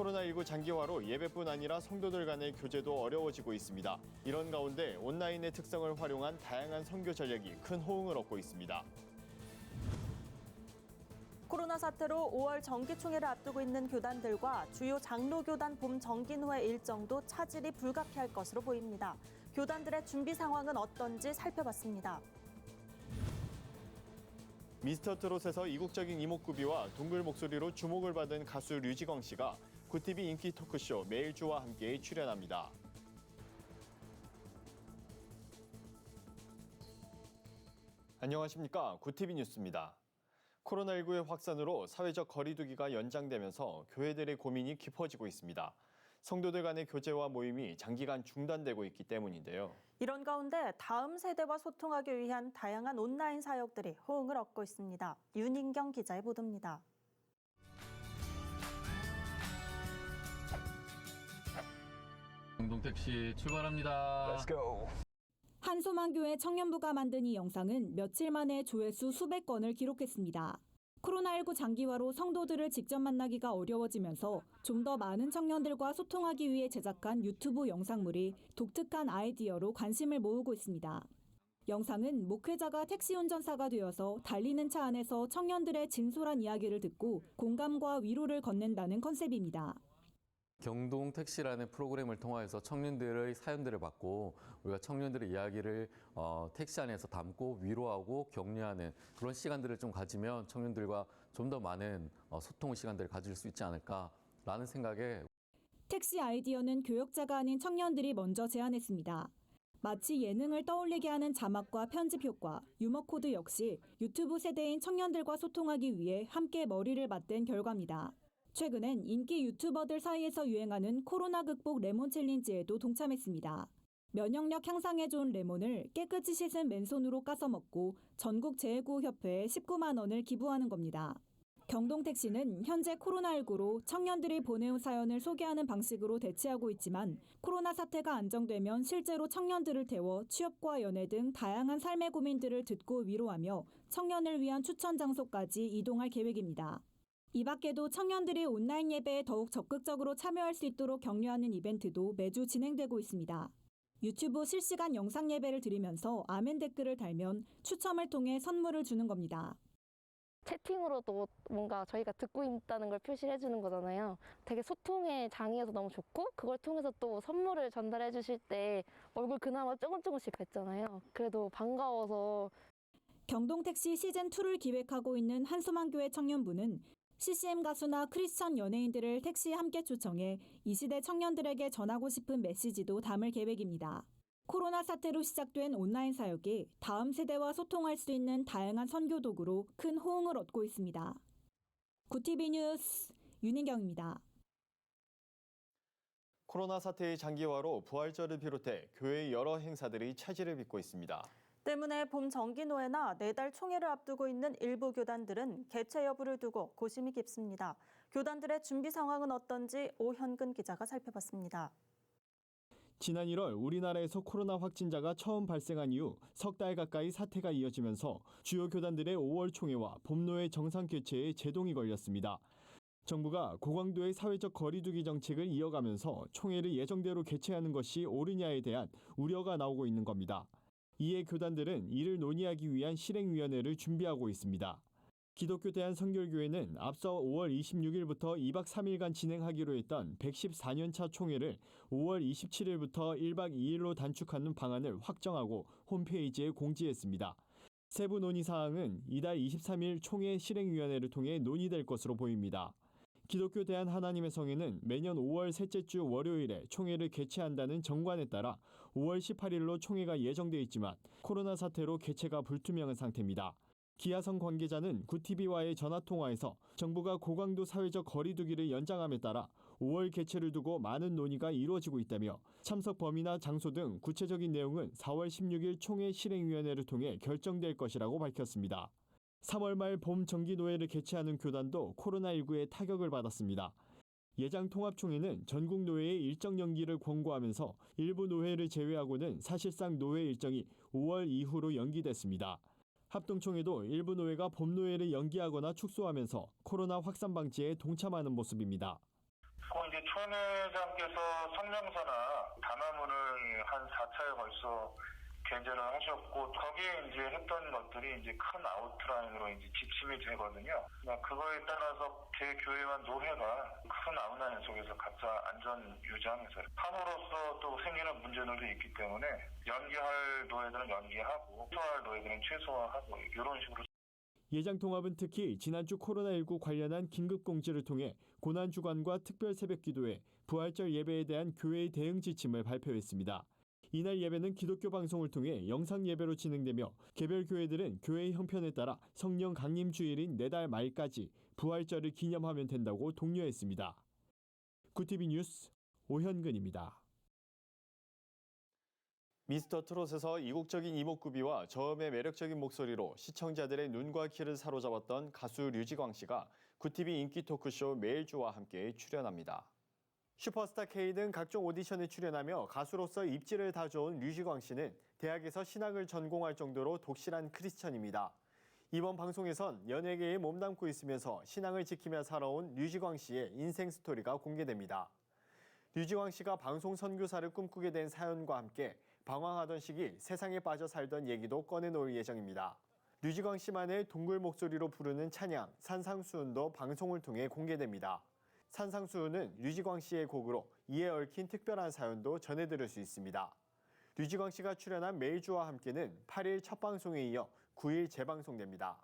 코로나19 장기화로 예배뿐 아니라 성도들 간의 교제도 어려워지고 있습니다. 이런 가운데 온라인의 특성을 활용한 다양한 선교 전략이 큰 호응을 얻고 있습니다. 코로나 사태로 5월 정기총회를 앞두고 있는 교단들과 주요 장로교단 봄 정기노회 일정도 차질이 불가피할 것으로 보입니다. 교단들의 준비 상황은 어떤지 살펴봤습니다. 미스터트롯에서 이국적인 이목구비와 둥글 목소리로 주목을 받은 가수 류지광 씨가 구티비 인기 토크쇼 매일주와 함께 출연합니다. 안녕하십니까. 구티비 뉴스입니다. 코로나19의 확산으로 사회적 거리두기가 연장되면서 교회들의 고민이 깊어지고 있습니다. 성도들 간의 교제와 모임이 장기간 중단되고 있기 때문인데요. 이런 가운데 다음 세대와 소통하기 위한 다양한 온라인 사역들이 호응을 얻고 있습니다. 윤인경 기자의 보도입니다. 경동택시 출발합니다. Let's go. 한소망교회 청년부가 만든 이 영상은 며칠 만에 조회수 수백 건을 기록했습니다. 코로나19 장기화로 성도들을 직접 만나기가 어려워지면서 좀 더 많은 청년들과 소통하기 위해 제작한 유튜브 영상물이 독특한 아이디어로 관심을 모으고 있습니다. 영상은 목회자가 택시 운전사가 되어서 달리는 차 안에서 청년들의 진솔한 이야기를 듣고 공감과 위로를 건넨다는 컨셉입니다. 경동택시라는 프로그램을 통해서 청년들의 사연들을 받고 우리가 청년들의 이야기를 택시 안에서 담고 위로하고 격려하는 그런 시간들을 좀 가지면 청년들과 좀 더 많은 소통 시간들을 가질 수 있지 않을까라는 생각에 택시 아이디어는 교역자가 아닌 청년들이 먼저 제안했습니다. 마치 예능을 떠올리게 하는 자막과 편집 효과, 유머 코드 역시 유튜브 세대인 청년들과 소통하기 위해 함께 머리를 맞댄 결과입니다. 최근엔 인기 유튜버들 사이에서 유행하는 코로나 극복 레몬 챌린지에도 동참했습니다. 면역력 향상에 좋은 레몬을 깨끗이 씻은 맨손으로 까서 먹고 전국 재해구호협회에 19만 원을 기부하는 겁니다. 경동택시는 현재 코로나19로 청년들이 보내온 사연을 소개하는 방식으로 대체하고 있지만 코로나 사태가 안정되면 실제로 청년들을 태워 취업과 연애 등 다양한 삶의 고민들을 듣고 위로하며 청년을 위한 추천 장소까지 이동할 계획입니다. 이 밖에도 청년들이 온라인 예배에 더욱 적극적으로 참여할 수 있도록 격려하는 이벤트도 매주 진행되고 있습니다. 유튜브 실시간 영상 예배를 드리면서 아멘 댓글을 달면 추첨을 통해 선물을 주는 겁니다. 채팅으로도 뭔가 저희가 듣고 있다는 걸 표시를 해주는 거잖아요. 되게 소통의 장이어서 너무 좋고 그걸 통해서 또 선물을 전달해 주실 때 얼굴 그나마 조금씩 뵀잖아요. 그래도 반가워서. 경동택시 시즌2를 기획하고 있는 한소망교회 청년부는 CCM 가수나 크리스천 연예인들을 택시에 함께 초청해 이 시대 청년들에게 전하고 싶은 메시지도 담을 계획입니다. 코로나 사태로 시작된 온라인 사역이 다음 세대와 소통할 수 있는 다양한 선교 도구로 큰 호응을 얻고 있습니다. 구티비 뉴스 윤인경입니다. 코로나 사태의 장기화로 부활절을 비롯해 교회의 여러 행사들이 차질을 빚고 있습니다. 때문에 봄 정기노회나 내달 총회를 앞두고 있는 일부 교단들은 개최 여부를 두고 고심이 깊습니다. 교단들의 준비 상황은 어떤지 오현근 기자가 살펴봤습니다. 지난 1월 우리나라에서 코로나 확진자가 처음 발생한 이후 석 달 가까이 사태가 이어지면서 주요 교단들의 5월 총회와 봄노회 정상 개최에 제동이 걸렸습니다. 정부가 고강도의 사회적 거리두기 정책을 이어가면서 총회를 예정대로 개최하는 것이 옳으냐에 대한 우려가 나오고 있는 겁니다. 이에 교단들은 이를 논의하기 위한 실행위원회를 준비하고 있습니다. 기독교 대한선결교회는 앞서 5월 26일부터 2박 3일간 진행하기로 했던 114년차 총회를 5월 27일부터 1박 2일로 단축하는 방안을 확정하고 홈페이지에 공지했습니다. 세부 논의 사항은 이달 23일 총회 실행위원회를 통해 논의될 것으로 보입니다. 기독교 대한하나님의 성회는 매년 5월 셋째 주 월요일에 총회를 개최한다는 정관에 따라 5월 18일로 총회가 예정돼 있지만 코로나 사태로 개최가 불투명한 상태입니다. 기아성 관계자는 구티비와의 전화통화에서 정부가 고강도 사회적 거리두기를 연장함에 따라 5월 개최를 두고 많은 논의가 이루어지고 있다며 참석 범위나 장소 등 구체적인 내용은 4월 16일 총회 실행위원회를 통해 결정될 것이라고 밝혔습니다. 3월 말 봄 정기노회를 개최하는 교단도 코로나19에 타격을 받았습니다. 예장통합총회는 전국 노회의 일정 연기를 권고하면서 일부 노회를 제외하고는 사실상 노회 일정이 5월 이후로 연기됐습니다. 합동총회도 일부 노회가 봄노회를 연기하거나 축소하면서 코로나 확산 방지에 동참하는 모습입니다. 그 이제 총회장께서 성명서나 담화문을 한 4차에 벌써 게재를 하셨고, 거기에 이제 했던 것들이 이제 큰 아웃라인으로 이제 지침이 되거든요. 그거에 따라서 대교회와 노회가 큰 아웃라인 속에서 각자 안전 유지하면서 함으로써 또 생기는 문제들도 있기 때문에 연기할 노회들은 연기하고 최소화할 노회들은 최소화하고 이런 식으로. 예장 통합은 특히 지난주 코로나19 관련한 긴급 공지를 통해 고난주간과 특별 새벽기도회, 부활절 예배에 대한 교회의 대응 지침을 발표했습니다. 이날 예배는 기독교 방송을 통해 영상 예배로 진행되며 개별 교회들은 교회의 형편에 따라 성령 강림 주일인 내달 말까지 부활절을 기념하면 된다고 독려했습니다. 구티비 뉴스 오현근입니다. 미스터 트롯에서 이국적인 이목구비와 저음의 매력적인 목소리로 시청자들의 눈과 귀를 사로잡았던 가수 류지광 씨가 구티비 인기 토크쇼 매일주와 함께 출연합니다. 슈퍼스타 K 등 각종 오디션에 출연하며 가수로서 입지를 다져온 류지광 씨는 대학에서 신학을 전공할 정도로 독실한 크리스천입니다. 이번 방송에선 연예계에 몸담고 있으면서 신앙을 지키며 살아온 류지광 씨의 인생 스토리가 공개됩니다. 류지광 씨가 방송 선교사를 꿈꾸게 된 사연과 함께 방황하던 시기 세상에 빠져 살던 얘기도 꺼내놓을 예정입니다. 류지광 씨만의 동굴 목소리로 부르는 찬양 산상수훈도 방송을 통해 공개됩니다. 산상수훈은 류지광 씨의 곡으로 이에 얽힌 특별한 사연도 전해드릴 수 있습니다. 류지광 씨가 출연한 매일주와 함께는 8일 첫 방송에 이어 9일 재방송됩니다.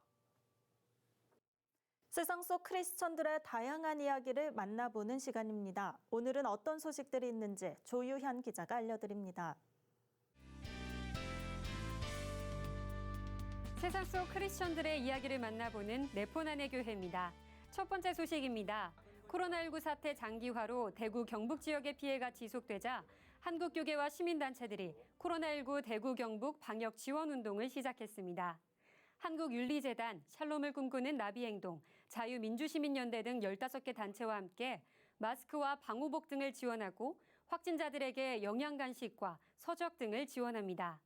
세상 속 크리스천들의 다양한 이야기를 만나보는 시간입니다. 오늘은 어떤 소식들이 있는지 조유현 기자가 알려드립니다. 세상 속 크리스천들의 이야기를 만나보는 네포난의 교회입니다. 첫 번째 소식입니다. 코로나19 사태 장기화로 대구 경북 지역의 피해가 지속되자 한국교계와 시민단체들이 코로나19 대구 경북 방역 지원 운동을 시작했습니다. 한국윤리재단, 샬롬을 꿈꾸는 나비행동, 자유민주시민연대 등 15개 단체와 함께 마스크와 방호복 등을 지원하고 확진자들에게 영양간식과 서적 등을 지원합니다.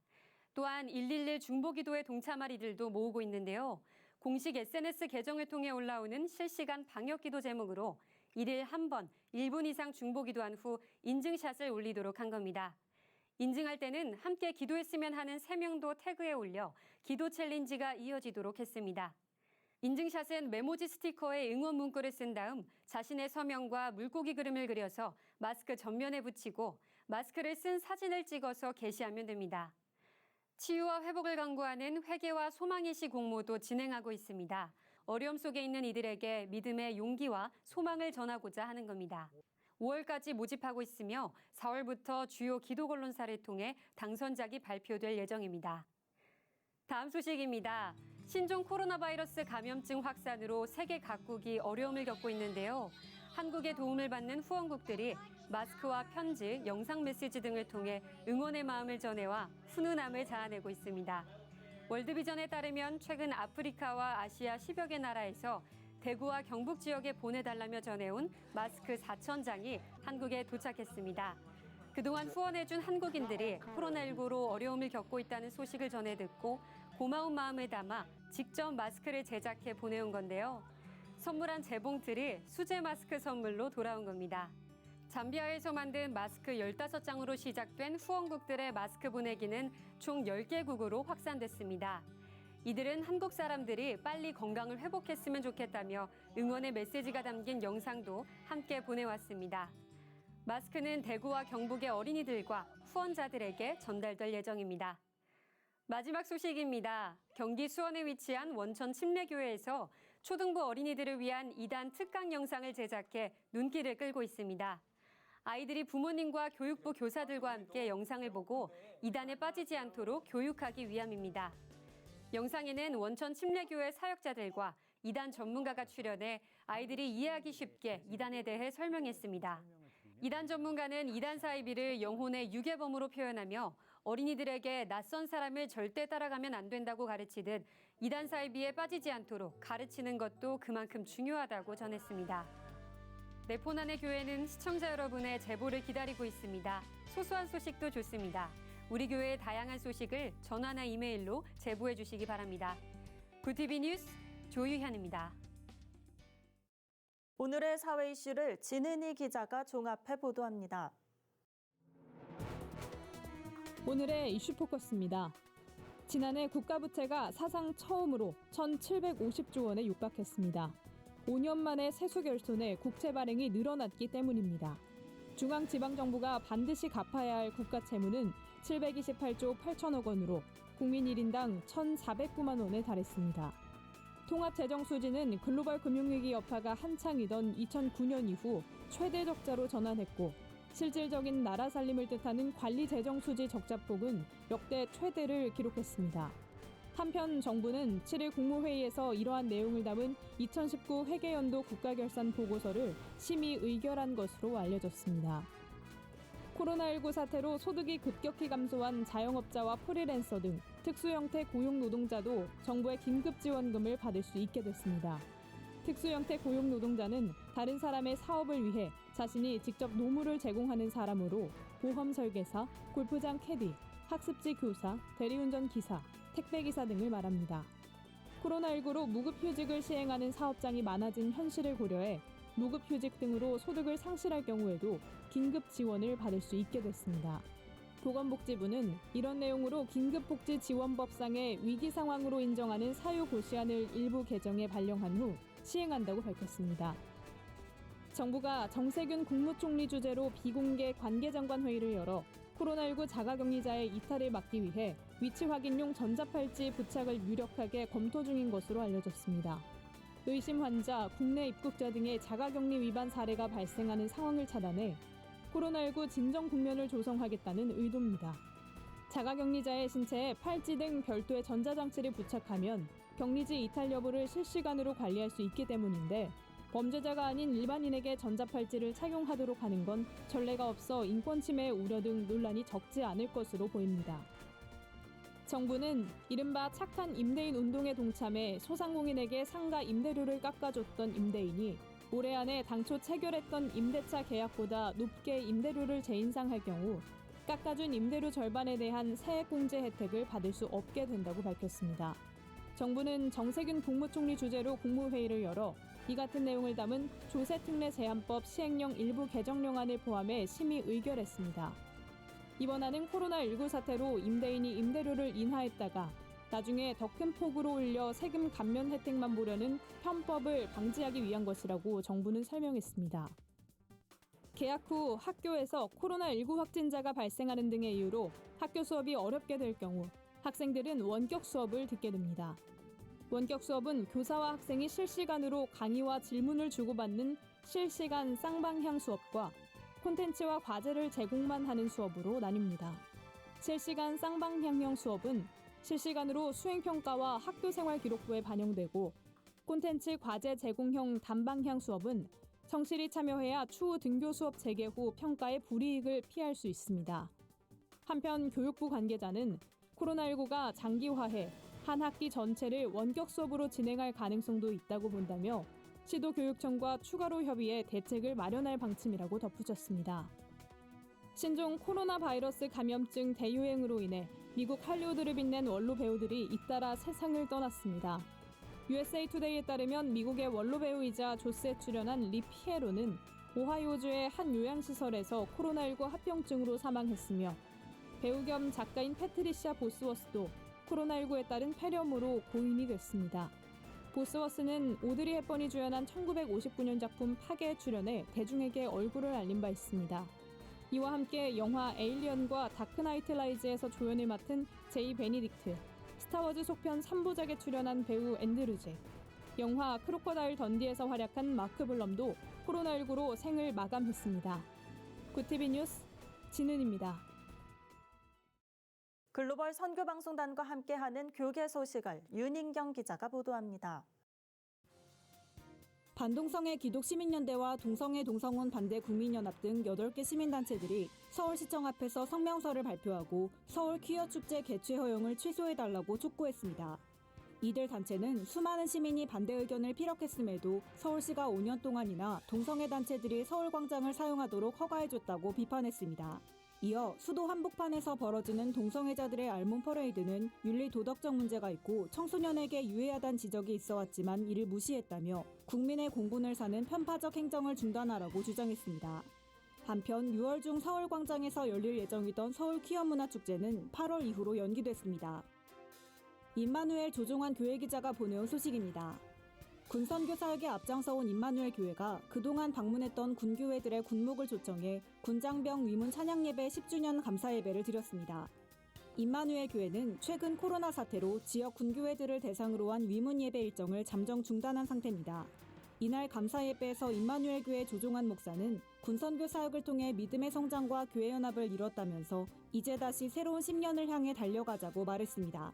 또한 111 중보기도에 동참할 이들도 모으고 있는데요. 공식 SNS 계정을 통해 올라오는 실시간 방역기도 제목으로 1일 한 번 1분 이상 중보기도한 후 인증샷을 올리도록 한 겁니다. 인증할 때는 함께 기도했으면 하는 3명도 태그에 올려 기도 챌린지가 이어지도록 했습니다. 인증샷은 메모지 스티커에 응원 문구를 쓴 다음 자신의 서명과 물고기 그림을 그려서 마스크 전면에 붙이고 마스크를 쓴 사진을 찍어서 게시하면 됩니다. 치유와 회복을 강구하는 회개와 소망의 시 공모도 진행하고 있습니다. 어려움 속에 있는 이들에게 믿음의 용기와 소망을 전하고자 하는 겁니다. 5월까지 모집하고 있으며 4월부터 주요 기도 언론사를 통해 당선작이 발표될 예정입니다. 다음 소식입니다. 신종 코로나 바이러스 감염증 확산으로 세계 각국이 어려움을 겪고 있는데요. 한국의 도움을 받는 후원국들이 마스크와 편지, 영상 메시지 등을 통해 응원의 마음을 전해와 훈훈함을 자아내고 있습니다. 월드비전에 따르면 최근 아프리카와 아시아 10여 개 나라에서 대구와 경북 지역에 보내달라며 전해온 마스크 4,000장이 한국에 도착했습니다. 그동안 후원해준 한국인들이 코로나19로 어려움을 겪고 있다는 소식을 전해 듣고 고마운 마음을 담아 직접 마스크를 제작해 보내온 건데요. 선물한 재봉틀이 수제 마스크 선물로 돌아온 겁니다. 잠비아에서 만든 마스크 15장으로 시작된 후원국들의 마스크 보내기는 총 10개국으로 확산됐습니다. 이들은 한국 사람들이 빨리 건강을 회복했으면 좋겠다며 응원의 메시지가 담긴 영상도 함께 보내왔습니다. 마스크는 대구와 경북의 어린이들과 후원자들에게 전달될 예정입니다. 마지막 소식입니다. 경기 수원에 위치한 원천 침례교회에서 초등부 어린이들을 위한 2단 특강 영상을 제작해 눈길을 끌고 있습니다. 아이들이 부모님과 교육부 교사들과 함께 영상을 보고 이단에 빠지지 않도록 교육하기 위함입니다. 영상에는 원천 침례교회 사역자들과 이단 전문가가 출연해 아이들이 이해하기 쉽게 이단에 대해 설명했습니다. 이단 전문가는 이단 사이비를 영혼의 유괴범으로 표현하며 어린이들에게 낯선 사람을 절대 따라가면 안 된다고 가르치듯 이단 사이비에 빠지지 않도록 가르치는 것도 그만큼 중요하다고 전했습니다. 네포난의 교회는 시청자 여러분의 제보를 기다리고 있습니다. 소소한 소식도 좋습니다. 우리 교회의 다양한 소식을 전화나 이메일로 제보해 주시기 바랍니다. 구티비 뉴스 조유현입니다. 오늘의 사회 이슈를 진은희 기자가 종합해 보도합니다. 오늘의 이슈 포커스입니다. 지난해 국가부채가 사상 처음으로 1,750조 원에 육박했습니다. 5년 만에 세수 결손에 국채 발행이 늘어났기 때문입니다. 중앙지방정부가 반드시 갚아야 할 국가 채무는 728조 8천억 원으로 국민 1인당 1,409만 원에 달했습니다. 통합재정수지는 글로벌 금융위기 여파가 한창이던 2009년 이후 최대 적자로 전환했고 실질적인 나라 살림을 뜻하는 관리재정수지 적자폭은 역대 최대를 기록했습니다. 한편 정부는 7일 국무회의에서 이러한 내용을 담은 2019 회계연도 국가결산 보고서를 심의 의결한 것으로 알려졌습니다. 코로나19 사태로 소득이 급격히 감소한 자영업자와 프리랜서 등 특수형태 고용노동자도 정부의 긴급지원금을 받을 수 있게 됐습니다. 특수형태 고용노동자는 다른 사람의 사업을 위해 자신이 직접 노무를 제공하는 사람으로 보험 설계사, 골프장 캐디, 학습지 교사, 대리운전 기사, 택배기사 등을 말합니다. 코로나19로 무급휴직을 시행하는 사업장이 많아진 현실을 고려해 무급휴직 등으로 소득을 상실할 경우에도 긴급 지원을 받을 수 있게 됐습니다. 보건복지부는 이런 내용으로 긴급복지지원법상의 위기 상황으로 인정하는 사유 고시안을 일부 개정해 발령한 후 시행한다고 밝혔습니다. 정부가 정세균 국무총리 주재로 비공개 관계장관 회의를 열어 코로나19 자가격리자의 이탈을 막기 위해 위치 확인용 전자팔찌 부착을 유력하게 검토 중인 것으로 알려졌습니다. 의심 환자, 국내 입국자 등의 자가격리 위반 사례가 발생하는 상황을 차단해 코로나19 진정 국면을 조성하겠다는 의도입니다. 자가격리자의 신체에 팔찌 등 별도의 전자장치를 부착하면 격리지 이탈 여부를 실시간으로 관리할 수 있기 때문인데 범죄자가 아닌 일반인에게 전자팔찌를 착용하도록 하는 건 전례가 없어 인권침해 우려 등 논란이 적지 않을 것으로 보입니다. 정부는 이른바 착한 임대인 운동에 동참해 소상공인에게 상가 임대료를 깎아줬던 임대인이 올해 안에 당초 체결했던 임대차 계약보다 높게 임대료를 재인상할 경우 깎아준 임대료 절반에 대한 세액공제 혜택을 받을 수 없게 된다고 밝혔습니다. 정부는 정세균 국무총리 주재로 국무회의를 열어 이 같은 내용을 담은 조세특례 제한법 시행령 일부 개정령안을 포함해 심의 의결했습니다. 이번 안은 코로나19 사태로 임대인이 임대료를 인하했다가 나중에 더 큰 폭으로 올려 세금 감면 혜택만 보려는 편법을 방지하기 위한 것이라고 정부는 설명했습니다. 개학 후 학교에서 코로나19 확진자가 발생하는 등의 이유로 학교 수업이 어렵게 될 경우 학생들은 원격 수업을 듣게 됩니다. 원격 수업은 교사와 학생이 실시간으로 강의와 질문을 주고받는 실시간 쌍방향 수업과 콘텐츠와 과제를 제공만 하는 수업으로 나뉩니다. 실시간 쌍방향형 수업은 실시간으로 수행평가와 학교생활 기록부에 반영되고 콘텐츠 과제 제공형 단방향 수업은 성실히 참여해야 추후 등교 수업 재개 후 평가의 불이익을 피할 수 있습니다. 한편 교육부 관계자는 코로나19가 장기화해 한 학기 전체를 원격 수업으로 진행할 가능성도 있다고 본다며 시도교육청과 추가로 협의해 대책을 마련할 방침이라고 덧붙였습니다. 신종 코로나 바이러스 감염증 대유행으로 인해 미국 할리우드를 빛낸 원로 배우들이 잇따라 세상을 떠났습니다. USA 투데이에 따르면 미국의 원로 배우이자 조스에 출연한 리 피에로는 오하이오주의 한 요양시설에서 코로나19 합병증으로 사망했으며 배우 겸 작가인 패트리시아 보스워스도 코로나19에 따른 폐렴으로 고인이 됐습니다. 보스워스는 오드리 헵번이 주연한 1959년 작품 파괴에 출연해 대중에게 얼굴을 알린 바 있습니다. 이와 함께 영화 에일리언과 다크나이트 라이즈에서 조연을 맡은 제이 베니딕트, 스타워즈 속편 3부작에 출연한 배우 앤드류 잭, 영화 크로커다일 던디에서 활약한 마크 블럼도 코로나19로 생을 마감했습니다. 구티비 뉴스 진은입니다. 글로벌 선교방송단과 함께하는 교계 소식을 윤인경 기자가 보도합니다. 반동성애 기독시민연대와 동성애 동성혼 반대 국민연합 등 8개 시민단체들이 서울시청 앞에서 성명서를 발표하고 서울 퀴어 축제 개최 허용을 취소해달라고 촉구했습니다. 이들 단체는 수많은 시민이 반대 의견을 피력했음에도 서울시가 5년 동안이나 동성애 단체들이 서울광장을 사용하도록 허가해줬다고 비판했습니다. 이어 수도 한복판에서 벌어지는 동성애자들의 알몸 퍼레이드는 윤리 도덕적 문제가 있고 청소년에게 유해하다는 지적이 있어왔지만 이를 무시했다며 국민의 공분을 사는 편파적 행정을 중단하라고 주장했습니다. 한편 6월 중 서울광장에서 열릴 예정이던 서울 퀴어문화축제는 8월 이후로 연기됐습니다. 임마누엘 조종환 교회기자가 보내온 소식입니다. 군선교 사역에 앞장서온 임마누엘 교회가 그동안 방문했던 군교회들의 군목을 초청해 군장병 위문 찬양예배 10주년 감사예배를 드렸습니다. 임마누엘 교회는 최근 코로나 사태로 지역 군교회들을 대상으로 한 위문 예배 일정을 잠정 중단한 상태입니다. 이날 감사예배에서 임마누엘 교회 조종환 목사는 군선교 사역을 통해 믿음의 성장과 교회 연합을 이뤘다면서 이제 다시 새로운 10년을 향해 달려가자고 말했습니다.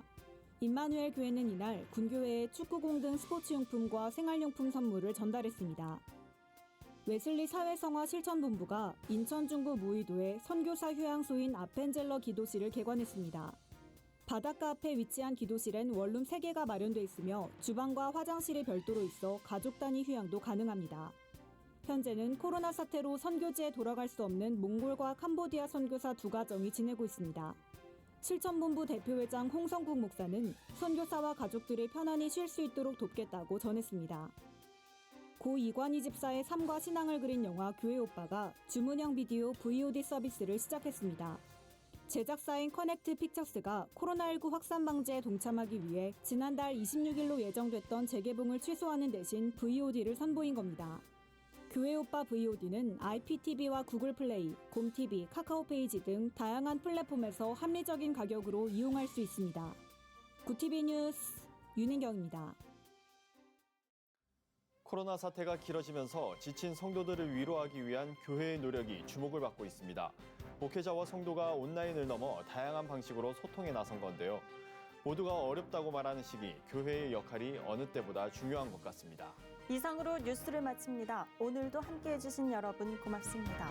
임마누엘 교회는 이날 군교회에 축구공 등 스포츠용품과 생활용품 선물을 전달했습니다. 웨슬리 사회성화 실천본부가 인천 중부 무의도에 선교사 휴양소인 아펜젤러 기도실을 개관했습니다. 바닷가 앞에 위치한 기도실엔 원룸 3개가 마련돼 있으며 주방과 화장실이 별도로 있어 가족 단위 휴양도 가능합니다. 현재는 코로나 사태로 선교지에 돌아갈 수 없는 몽골과 캄보디아 선교사 2가정이 지내고 있습니다. 실천본부 대표회장 홍성국 목사는 선교사와 가족들이 편안히 쉴 수 있도록 돕겠다고 전했습니다. 고 이관희 집사의 삶과 신앙을 그린 영화 교회 오빠가 주문형 비디오 VOD 서비스를 시작했습니다. 제작사인 커넥트 픽처스가 코로나19 확산 방지에 동참하기 위해 지난달 26일로 예정됐던 재개봉을 취소하는 대신 VOD를 선보인 겁니다. 교회 오빠 VOD는 IPTV와 구글 플레이, 곰TV, 카카오페이지 등 다양한 플랫폼에서 합리적인 가격으로 이용할 수 있습니다. 구TV 뉴스 윤인경입니다. 코로나 사태가 길어지면서 지친 성도들을 위로하기 위한 교회의 노력이 주목을 받고 있습니다. 목회자와 성도가 온라인을 넘어 다양한 방식으로 소통에 나선 건데요. 모두가 어렵다고 말하는 시기, 교회의 역할이 어느 때보다 중요한 것 같습니다. 이상으로 뉴스를 마칩니다. 오늘도 함께해 주신 여러분 고맙습니다.